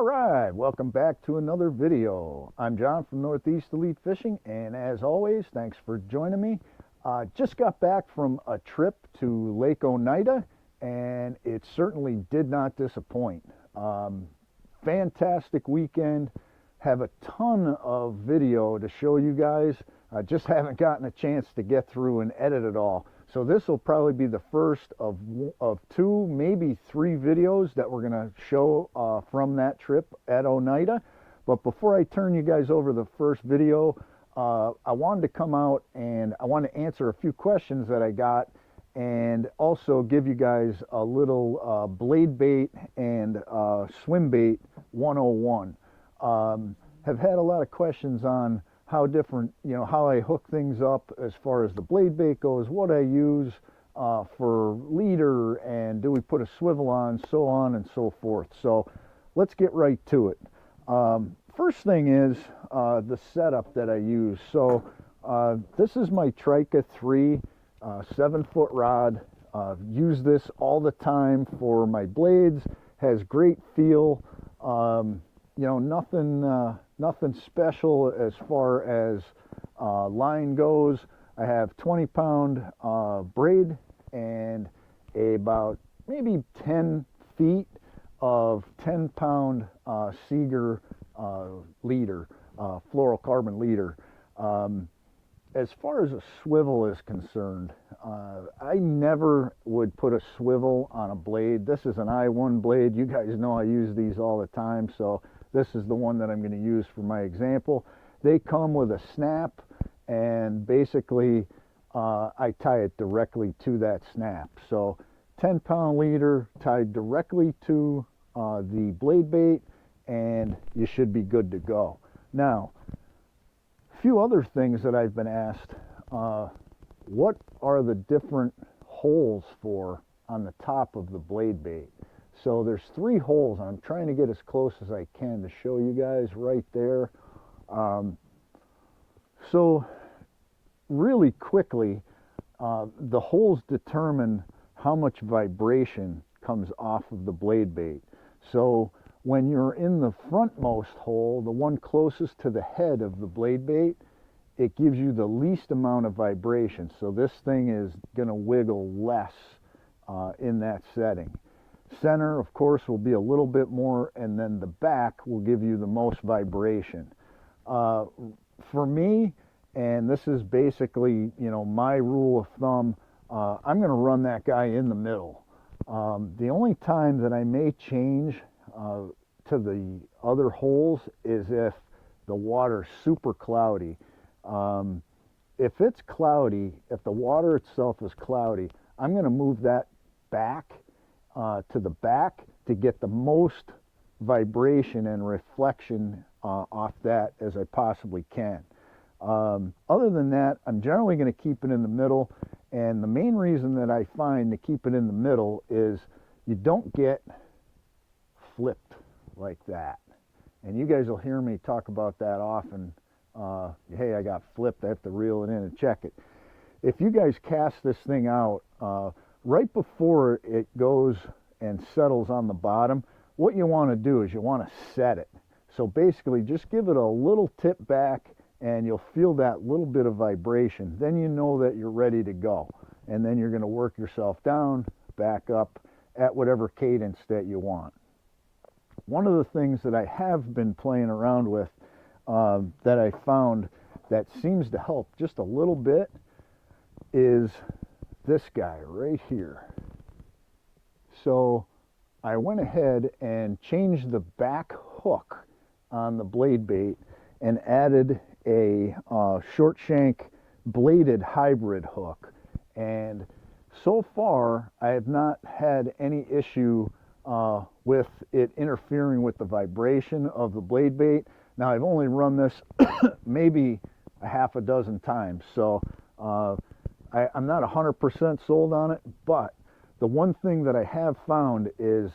Alright, welcome back to another video. I'm John from Northeast Elite Fishing, and as always, thanks for joining me. Just got back from a trip to Lake Oneida, and it certainly did not disappoint. Fantastic weekend. Have a ton of video to show you guys. I just haven't gotten a chance to get through and edit it all. So this will probably be the first of two, maybe three videos that we're going to show from that trip at Oneida. But before I turn you guys over the first video, I wanted to come out and I want to answer a few questions that I got, and also give you guys a little blade bait and swim bait 101. Have had a lot of questions on how different, how I hook things up as far as the blade bait goes, what I use for leader, and do we put a swivel on and so forth. So let's get right to it. First thing is the setup that I use. So this is my Trika 3 7-foot rod. Use this all the time for my blades. Has great feel. Nothing special as far as line goes. I have 20-pound braid and about maybe 10 feet of 10-pound Seeger leader, fluorocarbon leader. As far as a swivel is concerned, I never would put a swivel on a blade. This is an I-1 blade. You guys know I use these all the time, so this is the one that I'm going to use for my example. They come with a snap, and basically I tie it directly to that snap. So 10-pound leader tied directly to the blade bait, and you should be good to go. Now, a few other things that I've been asked, what are the different holes for on the top of the blade bait? So there's 3 holes. I'm trying to get as close as I can to show you guys right there. So really quickly, the holes determine how much vibration comes off of the blade bait. So when you're in the frontmost hole, the one closest to the head of the blade bait, it gives you the least amount of vibration. So this thing is going to wiggle less in that setting. Center, of course, will be a little bit more, and then the back will give you the most vibration. For me, and this is basically, my rule of thumb, I'm going to run that guy in the middle. The only time that I may change to the other holes is if the water's super cloudy. If it's cloudy, if the water itself is cloudy, I'm going to move that back to the back to get the most vibration and reflection off that as I possibly can. Other than that, I'm generally going to keep it in the middle, and the main reason that I find to keep it in the middle is you don't get flipped like that. And you guys will hear me talk about that often. Hey, I got flipped, I have to reel it in and check it. If you guys cast this thing out right before it goes and settles on the bottom, what you want to do is you want to set it. So basically just give it a little tip back, and you'll feel that little bit of vibration. Then you know that you're ready to go, and then you're going to work yourself down, back up at whatever cadence that you want. One of the things that I have been playing around with that I found that seems to help just a little bit is this guy right here. So I went ahead and changed the back hook on the blade bait and added a short shank bladed hybrid hook, and so far I have not had any issue with it interfering with the vibration of the blade bait. Now, I've only run this maybe a half a dozen times, so I'm not 100% sold on it, but the one thing that I have found is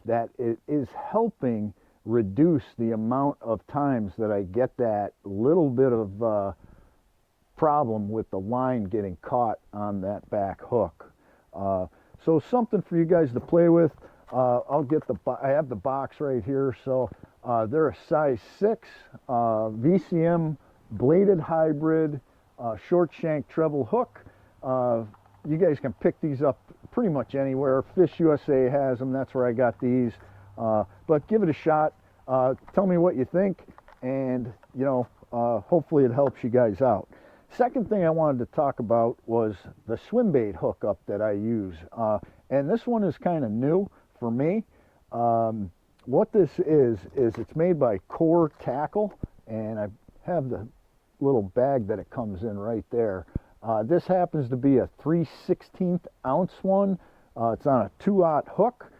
that it is helping reduce the amount of times that I get that little bit of problem with the line getting caught on that back hook. So something for you guys to play with. I have the box right here, so They're a size 6 VCM bladed hybrid short shank treble hook. You guys can pick these up pretty much anywhere. Fish USA has them. That's where I got these. But give it a shot. Tell me what you think, and hopefully it helps you guys out. Second thing I wanted to talk about was the swim bait hookup that I use, and this one is kind of new for me. What this is it's made by Core Tackle, and I have the little bag that it comes in right there. This happens to be a 3/16 ounce one. It's on a 2/0 hook,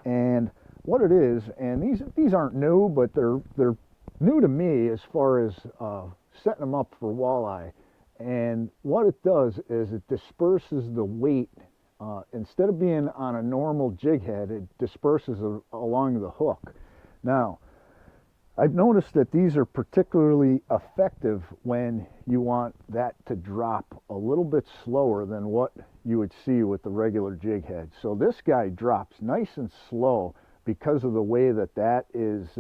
and what it is, and these aren't new, but they're new to me as far as setting them up for walleye. And what it does is it disperses the weight. Instead of being on a normal jig head, it disperses along the hook. Now, I've noticed that these are particularly effective when you want that to drop a little bit slower than what you would see with the regular jig head. So this guy drops nice and slow because of the way that is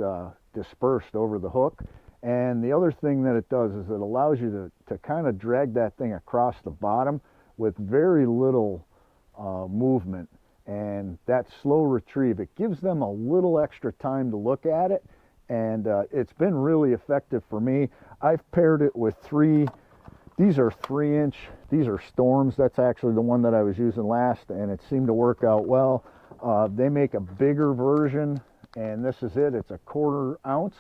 dispersed over the hook. And the other thing that it does is it allows you to kind of drag that thing across the bottom with very little movement, and that slow retrieve, it gives them a little extra time to look at it, and it's been really effective for me. I've paired it with these are 3-inch, these are Storms. That's actually the one that I was using last, and it seemed to work out well. They make a bigger version, and this is it. It's a 1/4 ounce.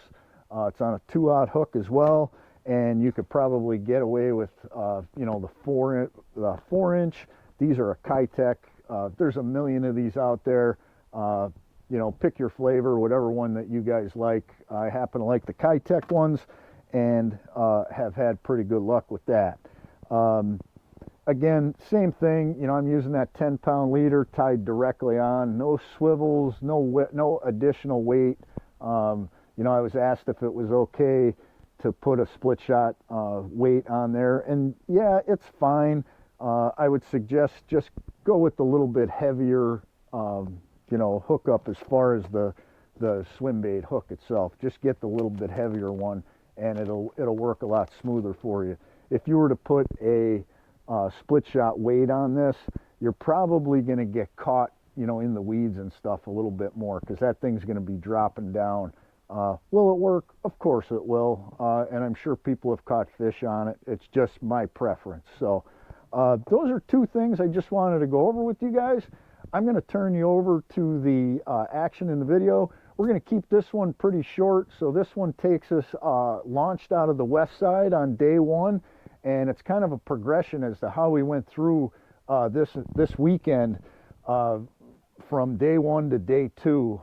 It's on a 2/0 hook as well, and you could probably get away with the 4-inch. These are a Kitech. There's a million of these out there. Pick your flavor, whatever one that you guys like. I happen to like the Kitech ones, and have had pretty good luck with that. Again, same thing. I'm using that 10-pound leader tied directly on. No swivels, no additional weight. I was asked if it was okay to put a split shot weight on there, and yeah, it's fine. I would suggest just go with the little bit heavier, hookup as far as the swim bait hook itself. Just get the little bit heavier one, and it'll work a lot smoother for you. If you were to put a split shot weight on this, you're probably going to get caught, in the weeds and stuff a little bit more, because that thing's going to be dropping down. Will it work? Of course it will, and I'm sure people have caught fish on it. It's just my preference. So those are two things I just wanted to go over with you guys. I'm going to turn you over to the action in the video. We're going to keep this one pretty short. So this one takes us launched out of the west side on day 1, and it's kind of a progression as to how we went through this weekend from day 1 to day 2.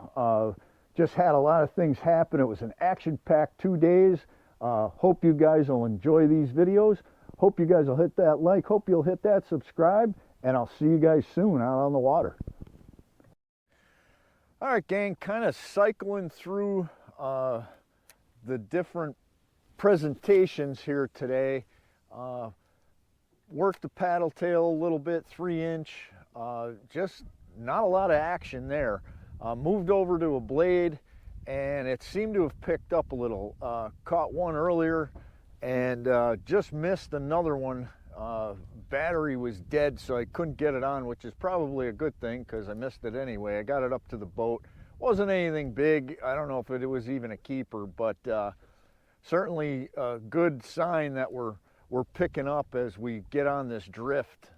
Just had a lot of things happen. It was an action-packed 2 days. Hope you guys will enjoy these videos. Hope you guys will hit that like. Hope you'll hit that subscribe. And I'll see you guys soon out on the water. All right, gang, kind of cycling through the different presentations here today. Worked the paddle tail a little bit, 3-inch. Just not a lot of action there. Moved over to a blade, and it seemed to have picked up a little. Caught one earlier, and just missed another one. Battery was dead, so I couldn't get it on, which is probably a good thing because I missed it anyway. I got it up to the boat. Wasn't anything big. I don't know if it was even a keeper, but certainly a good sign that we're picking up as we get on this drift.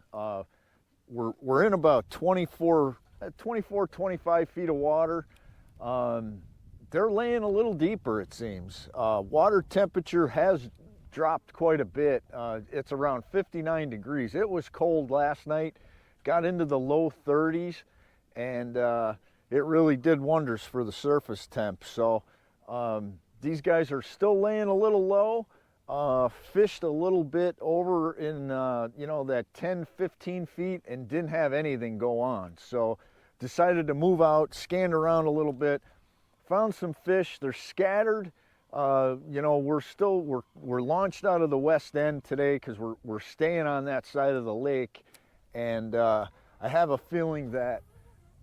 We're in about 24, 25 feet of water. They're laying a little deeper, it seems. Water temperature has dropped quite a bit. It's around 59 degrees. It was cold last night, got into the low 30s, and it really did wonders for the surface temp. So these guys are still laying a little low. Fished a little bit over in that 10-15 feet and didn't have anything go on, so decided to move out, scanned around a little bit, found some fish. They're scattered. We're launched out of the west end today because we're staying on that side of the lake, and I have a feeling that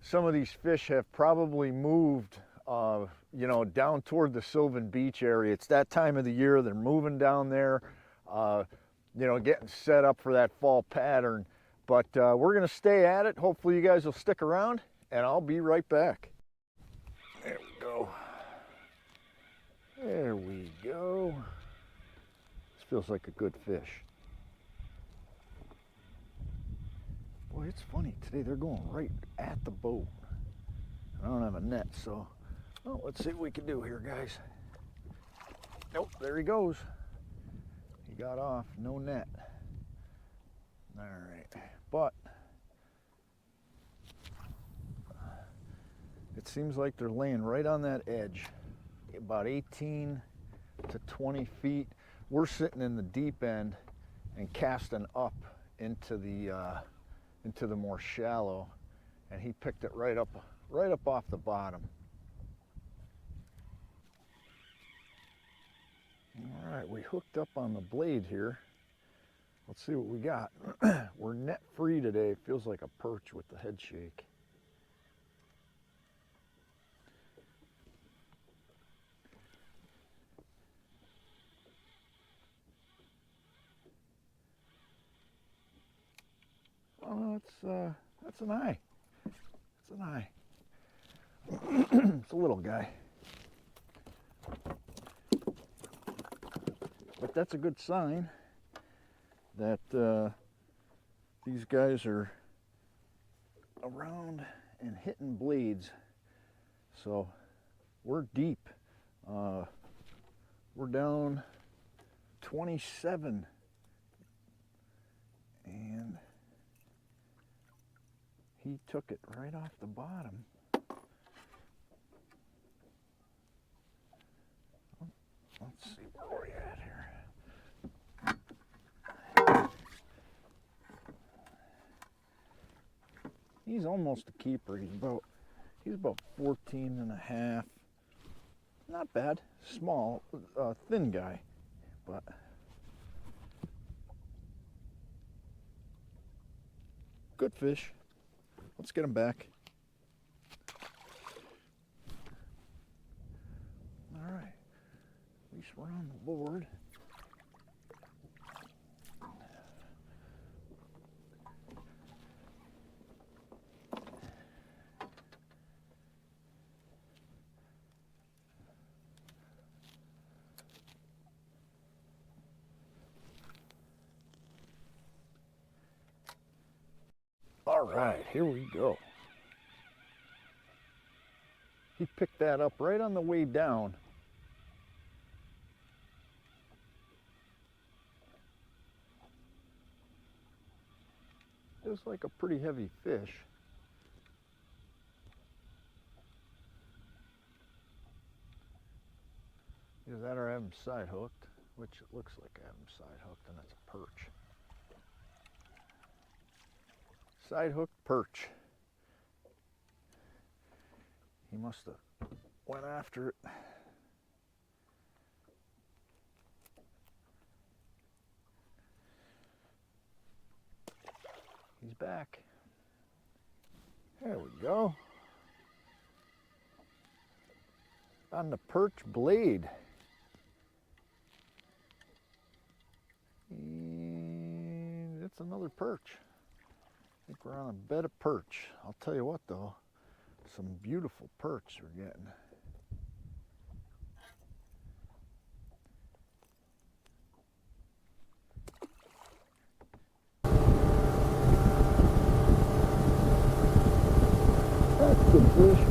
some of these fish have probably moved you know, down toward the Sylvan Beach area. It's that time of the year. They're moving down there, you know, getting set up for that fall pattern. But we're going to stay at it. Hopefully you guys will stick around, and I'll be right back. There we go. There we go. This feels like a good fish. Boy, it's funny. Today they're going right at the boat. I don't have a net, so well, let's see what we can do here, guys. Nope, there he goes. He got off, no net. All right, but it seems like they're laying right on that edge, about 18 to 20 feet. We're sitting in the deep end and casting up into the more shallow, and he picked it right up off the bottom. All right, we hooked up on the blade here. Let's see what we got. We're net free today. It feels like a perch with the head shake. Oh, that's an eye. It's an eye. It's a little guy. But that's a good sign that these guys are around and hitting blades. So we're deep. We're down 27, and he took it right off the bottom. Let's see where we're at here. He's almost a keeper. He's about 14 and a half. Not bad. Small, thin guy, but good fish. Let's get him back. All right. At least we're on the board. All right, here we go. He picked that up right on the way down. It was like a pretty heavy fish. Either that or I have him side hooked, which it looks like I have him side hooked, and that's a perch. Side hook perch. He must have went after it. He's back. There we go. On the perch blade. And it's another perch. I think we're on a bed of perch. I'll tell you what though, some beautiful perch we're getting. That's good fish.